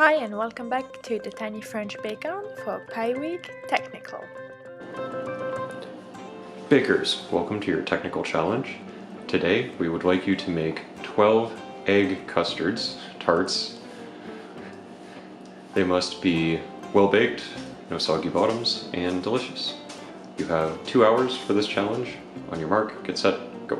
Hi and welcome back to the Tiny French Bake-On for Pie Week Technical. Bakers, welcome to your technical challenge. Today we would like you to make 12 egg custards, tarts. They must be well baked, no soggy bottoms, and delicious. You have 2 hours for this challenge. On your mark, get set, go.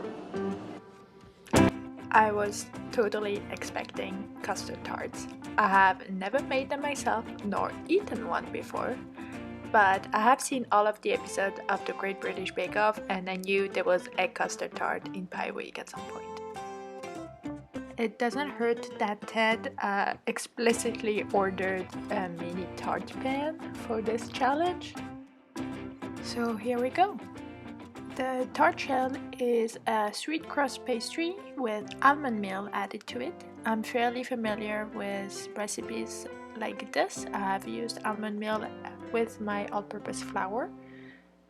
I was totally expecting custard tarts. I have never made them myself nor eaten one before, but I have seen all of the episodes of the Great British Bake Off and I knew there was egg custard tart in Pie Week at some point. It doesn't hurt that Ted explicitly ordered a mini tart pan for this challenge. So here we go. The tart shell is a sweet crust pastry with almond meal added to it. I'm fairly familiar with recipes like this. I have used almond meal with my all-purpose flour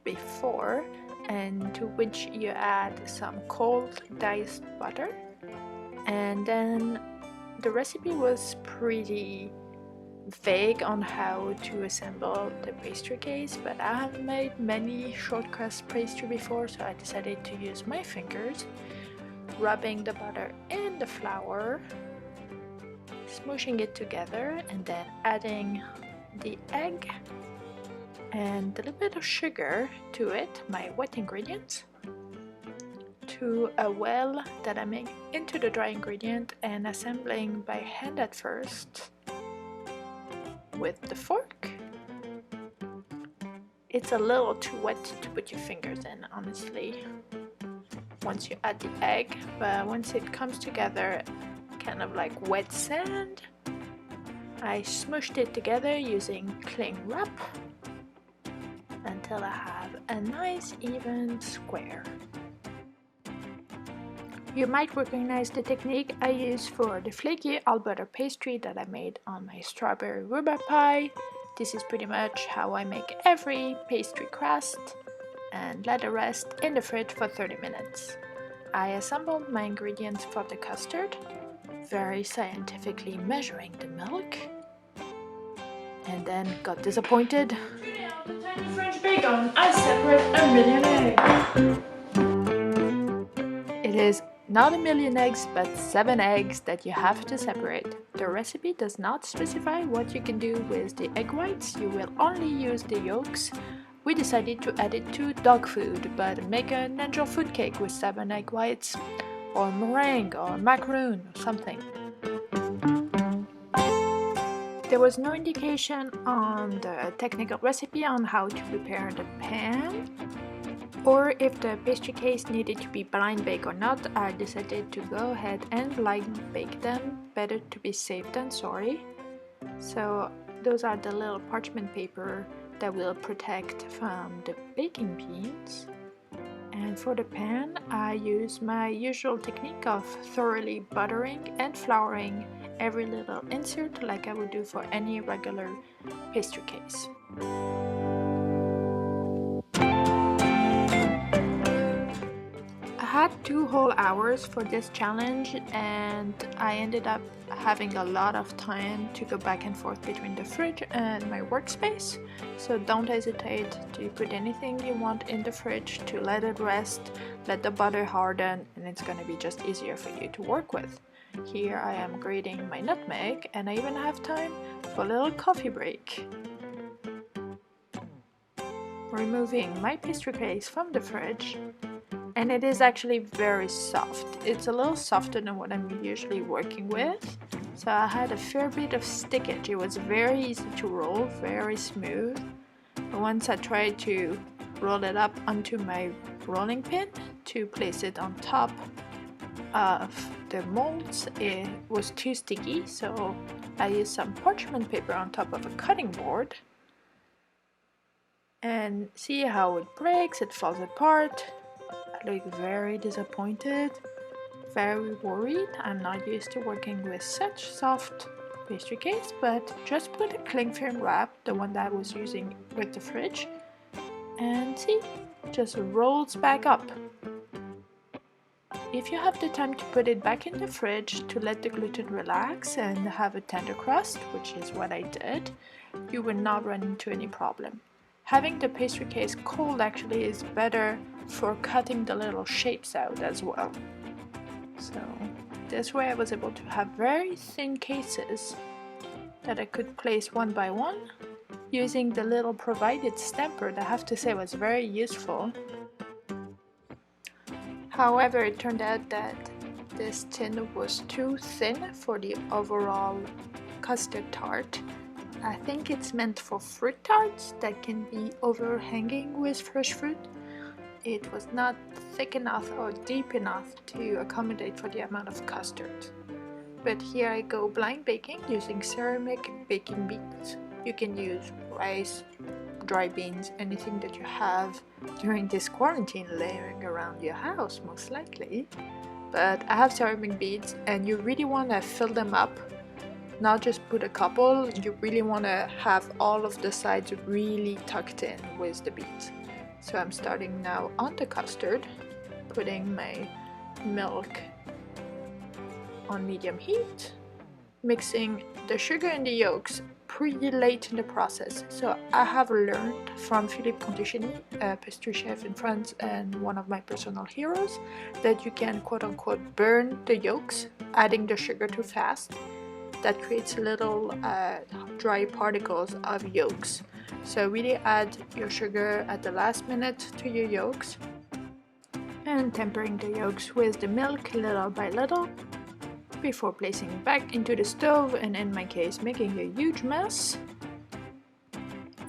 before, and to which you add some cold diced butter. And then the recipe was pretty vague on how to assemble the pastry case, but I have made many short crust pastry before, so I decided to use my fingers, rubbing the butter and the flour, smooshing it together, and then adding the egg and a little bit of sugar to it, my wet ingredients, to a well that I make into the dry ingredient and assembling by hand at first with the fork. It's a little too wet to put your fingers in, honestly, once you add the egg, but once it comes together kind of like wet sand, I smushed it together using cling wrap until I have a nice even square. You might recognize the technique I use for the flaky all butter pastry that I made on my strawberry rhubarb pie. This is pretty much how I make every pastry crust and let it rest in the fridge for 30 minutes. I assembled my ingredients for the custard, very scientifically measuring the milk, and then got disappointed. Today on the Tiny French Bake-On, I separate a million eggs. It is not a million eggs, but 7 eggs that you have to separate. The recipe does not specify what you can do with the egg whites. You will only use the yolks. We decided to add it to dog food, but make an angel food cake with 7 egg whites, or meringue, or macaroon, or something. There was no indication on the technical recipe on how to prepare the pan, or if the pastry case needed to be blind bake or not. I decided to go ahead and blind bake them. Better to be safe than sorry. So those are the little parchment paper that will protect from the baking beans. And for the pan, I use my usual technique of thoroughly buttering and flouring every little insert like I would do for any regular pastry case. I had 2 whole hours for this challenge, and I ended up having a lot of time to go back and forth between the fridge and my workspace, so don't hesitate to put anything you want in the fridge to let it rest, let the butter harden, and it's going to be just easier for you to work with. Here I am grating my nutmeg, and I even have time for a little coffee break. Removing my pastry case from the fridge, and it is actually very soft. It's a little softer than what I'm usually working with, so I had a fair bit of stickage. It was very easy to roll, very smooth. But once I tried to roll it up onto my rolling pin to place it on top of the molds, it was too sticky, so I used some parchment paper on top of a cutting board. And see how it breaks, it falls apart. I look very disappointed, very worried. I'm not used to working with such soft pastry case, but just put a cling film wrap, the one that I was using with the fridge, and see, just rolls back up. if you have the time to put it back in the fridge to let the gluten relax and have a tender crust, which is what I did, you will not run into any problem. Having the pastry case cold actually is better for cutting the little shapes out as well. So this way I was able to have very thin cases that I could place one by one using the little provided stamper that I have to say was very useful. However, it turned out that this tin was too thin for the overall custard tart. I think it's meant for fruit tarts that can be overhanging with fresh fruit. It was not thick enough or deep enough to accommodate for the amount of custard. But here I go blind baking using ceramic baking beans. You can use rice, dry beans, anything that you have during this quarantine laying around your house most likely. But I have ceramic beads and you really want to fill them up, not just put a couple. You really want to have all of the sides really tucked in with the beads. So I'm starting now on the custard, putting my milk on medium heat, mixing the sugar and the yolks pretty late in the process. So I have learned from Philippe Condichini, a pastry chef in France and one of my personal heroes, that you can quote-unquote burn the yolks, adding the sugar too fast. That creates little dry particles of yolks. So really add your sugar at the last minute to your yolks and tempering the yolks with the milk little by little before placing it back into the stove, and in my case making a huge mess.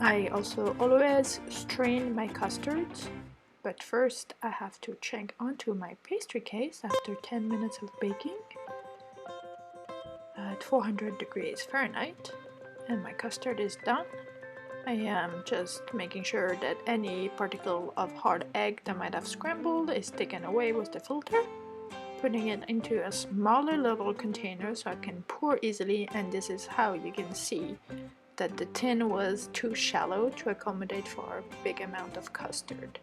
I also always strain my custards, but first I have to check onto my pastry case after 10 minutes of baking at 400 degrees Fahrenheit, and my custard is done. I am just making sure that any particle of hard egg that might have scrambled is taken away with the filter, putting it into a smaller little container so I can pour easily, and this is how you can see that the tin was too shallow to accommodate for a big amount of custard.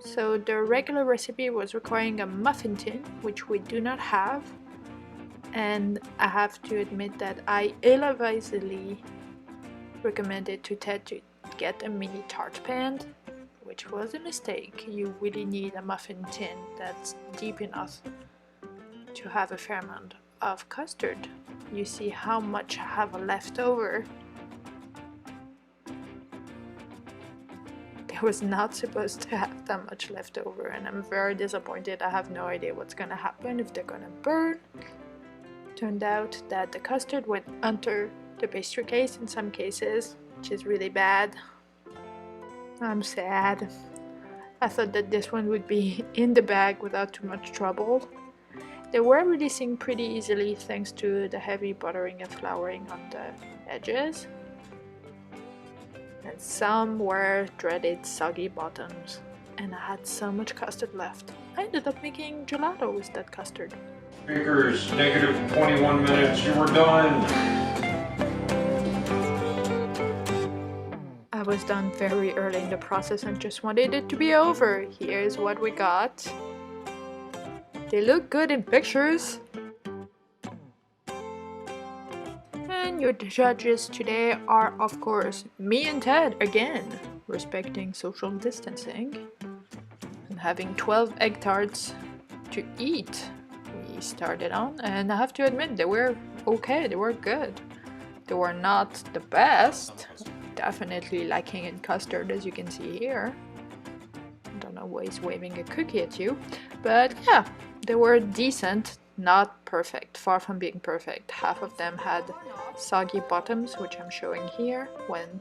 So the regular recipe was requiring a muffin tin, which we do not have, and I have to admit that I ill-advisedly recommended to Ted to get a mini tart pan, which was a mistake. You really need a muffin tin that's deep enough to have a fair amount of custard. You see how much I have left over. There was not supposed to have that much left over, and I'm very disappointed. I have no idea what's gonna happen, if they're gonna burn. Turned out that the custard went under the pastry case in some cases, which is really bad. I'm sad. I thought that this one would be in the bag without too much trouble. They were releasing pretty easily thanks to the heavy buttering and flouring on the edges. And some were dreaded soggy bottoms. And I had so much custard left. I ended up making gelato with that custard. Bakers, negative 21 minutes, you were done! I was done very early in the process and just wanted it to be over. Here's what we got. They look good in pictures. And your judges today are, of course, me and Ted again, respecting social distancing and having 12 egg tarts to eat. We started on, and I have to admit they were okay, they were good. They were not the best, definitely lacking in custard as you can see here. I don't know why he's waving a cookie at you, but yeah, they were decent, not perfect, far from being perfect. Half of them had soggy bottoms, which I'm showing here, when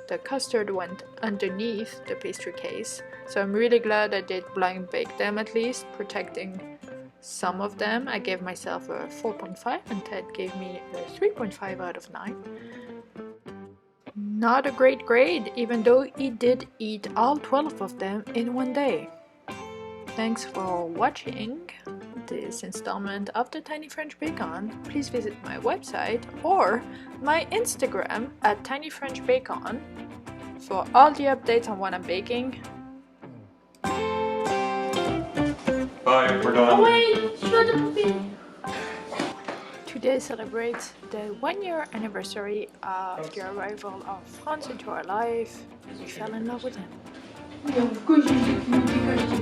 the custard went underneath the pastry case. So I'm really glad I did blind bake them at least, protecting some of them. I gave myself a 4.5 and Ted gave me a 3.5 out of 9. Not a great grade, even though he did eat all 12 of them in one day. Thanks for watching this installment of the Tiny French Bacon. Please visit my website or my Instagram at Tiny French Bacon for all the updates on what I'm baking. Bye, we're done. Oh wait, show the puppy. Today celebrates the 1-year anniversary of the arrival of Franz into our life. We fell in love with him. Yeah, of course you should because